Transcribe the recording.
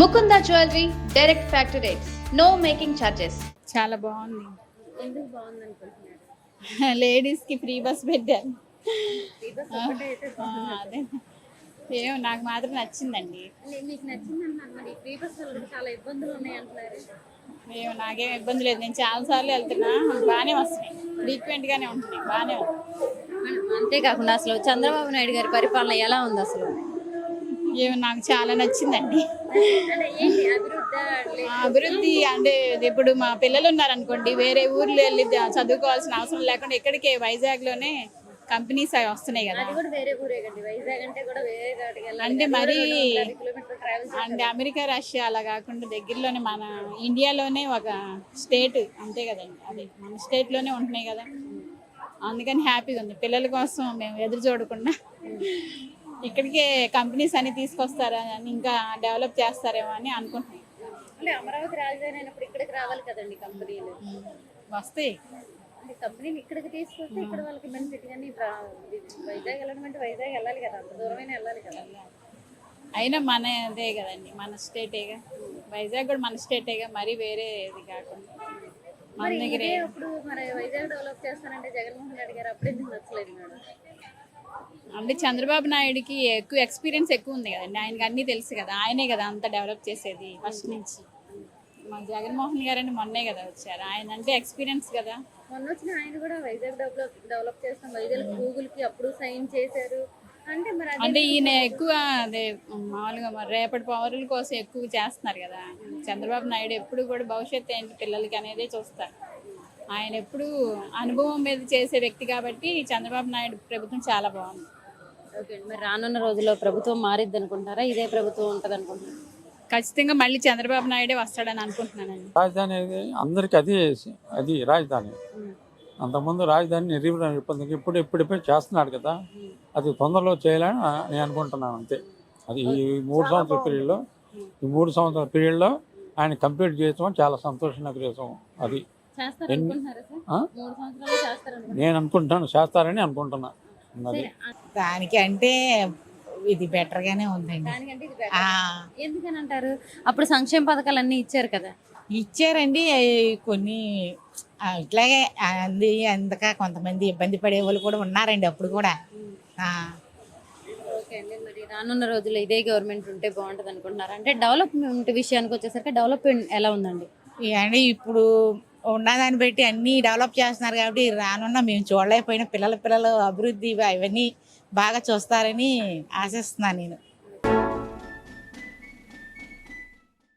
Mukunda jewellery direct factory rates, no making charges. చాలా బాగుంది. ఎందుకు బాగుంది అనుకుంటున్నారు? లేడీస్ కి ఫ్రీ బస్ పెట్టారు. అదే ఏమో నాకు మాత్రం నచ్చిందండి. మీకు నచ్చింది అన్నారు, మరి ఫ్రీ బస్ వల్ల చాలా ఇబ్బందులు ఉన్నాయి అంటున్నారు. ఏమో నాకేం ఇబ్బంది లేదు, నేను చాలా సార్లు వెళ్తున్నా, బాగానే వస్తున్నాయి, ఫ్రీక్వెంట్ గానే ఉంటున్నాయి, బాగానే ఉంది. అంతేకాకుండా అసలు చంద్రబాబు నాయుడు గారి పరిపాలన ఎలా ఉంది అసలు? ఏమో నాకు చాలా నచ్చిందండి. అంటే ఏంటి అభివృద్ధి? అభివృద్ధి అంటే ఇప్పుడు మా పిల్లలు ఉన్నారనుకోండి, వేరే ఊర్లో వెళ్ళి చదువుకోవాల్సిన అవసరం లేకుండా ఇక్కడికే వైజాగ్లోనే కంపెనీస్ అవి వస్తున్నాయి కదా. అది కూడా వేరే ఊరే కండి, వైజాగ్ అంటే కూడా వేరే కాడికి వెళ్ళాలి. అంటే మరి కిలోమీటర్ ట్రావెల్ అంటే అమెరికా రష్యా అలా కాకుండా దగ్గరలోనే మన ఇండియాలోనే ఒక స్టేట్ అంతే కదండి, అదే మన స్టేట్లోనే ఉంటున్నాయి కదా, అందుకని హ్యాపీగా ఉంది. పిల్లల కోసం మేము ఎదురు చూడకుండా ఇక్కడికే కంపెనీస్ అన్ని తీసుకొస్తారా అని, ఇంకా డెవలప్ చేస్తారేమో అని అనుకుంటున్నాం. అంటే అమరావతి రాజధాని అయినప్పుడు ఇక్కడికి రావాలి కదండి కంపెనీలు. వస్తాయి అంటే కంపెనీలు ఇక్కడికి తీసుకొస్తే ఇక్కడ వాళ్ళకి బెనిఫిట్, కానీ వైజాగ్ వెళ్ళడం అంటే వైజాగ్ వెళ్ళాలి కదా, అంత దూరమైనా వెళ్ళాలి కదా. అయినా మనదే కదండి, మన స్టేటేగా, వైజాగ్ కూడా మన స్టేటేగా, మరి వేరేది కాకుండా మన మరి దగ్గరే. ఇదే ఇప్పుడు మరి వైజాగ్ డెవలప్ చేస్తానంటే జగన్మోహన్ రెడ్డి గారు అప్పుడు ఎందుకు నచ్చలేదు మేడం? అంటే చంద్రబాబు నాయుడుకి ఎక్కువ ఎక్స్పీరియన్స్ ఎక్కువ ఉంది కదండి, ఆయనకి అన్నీ తెలుసు కదా, ఆయనే కదా అంతా డెవలప్ చేసేది ఫస్ట్ నుంచి. మన జగన్మోహన్ గారు అంటే మొన్నే కదా వచ్చారు, ఆయన అంటే ఎక్స్పీరియన్స్ కదా. మొన్న వచ్చిన ఆయన కూడా వైజాగ్ డెవలప్ చేస్తాం, వైజాగ్ గూగుల్కి అప్పుడు సైన్ చేశారు అంటే మరి అంటే ఈయన ఎక్కువ అదే మామూలుగా మరి రేపటి పౌరుల కోసం ఎక్కువ చేస్తున్నారు కదా. చంద్రబాబు నాయుడు ఎప్పుడు కూడా భవిష్యత్తు ఏంటి పిల్లలకి అనేదే చూస్తారు. ఆయన ఎప్పుడు అనుభవం మీద చేసే వ్యక్తి కాబట్టి చంద్రబాబు నాయుడు ప్రభుత్వం చాలా బాగుంది. ఓకే అండి, మరి రానున్న రోజుల్లో ప్రభుత్వం మారిద్ది అనుకుంటారా, ఇదే ప్రభుత్వం ఉంటుంది అనుకుంటున్నారా? ఖచ్చితంగా మళ్ళీ చంద్రబాబు నాయుడే వస్తాడని అనుకుంటున్నానండి. రాజధాని అందరికి అది రాజధాని. అంతకుముందు రాజధాని నిర్వహణ ఇప్పుడిప్పుడే చేస్తున్నాడు కదా, అది తొందరలో చేయాలని నేను అనుకుంటున్నాను అంతే. అది ఈ 3 సంవత్సరాల పీరియడ్లో ఆయన కంప్లీట్ చేయడం చాలా సంతోషంగా చేసాం. అది నేను అనుకుంటున్నాను, చేస్తారని అనుకుంటున్నా. అది దానికి అంటే ఇది బెటర్ గానే ఉందండి. ఎందుకని అంటారు? అప్పుడు సంక్షేమ పథకాలు అన్ని ఇచ్చారు కదా. ఇచ్చారండి, కొన్ని ఇట్లాగే అందుక కొంతమంది ఇబ్బంది పడే వాళ్ళు కూడా ఉన్నారండి అప్పుడు కూడా. ఓకే అండి, మరి రానున్న రోజుల్లో ఇదే గవర్నమెంట్ ఉంటే బాగుంటుంది అనుకుంటున్నారు. అంటే డెవలప్మెంట్ విషయానికి వచ్చేసరికి డెవలప్మెంట్ ఎలా ఉందండి? అంటే ఇప్పుడు ఉన్నదాన్ని బట్టి అన్నీ డెవలప్ చేస్తున్నారు కాబట్టి రానున్న మేము చూడలేకపోయినా పిల్లలు అభివృద్ధి ఇవన్నీ బాగా చూస్తారని ఆశిస్తున్నాను నేను.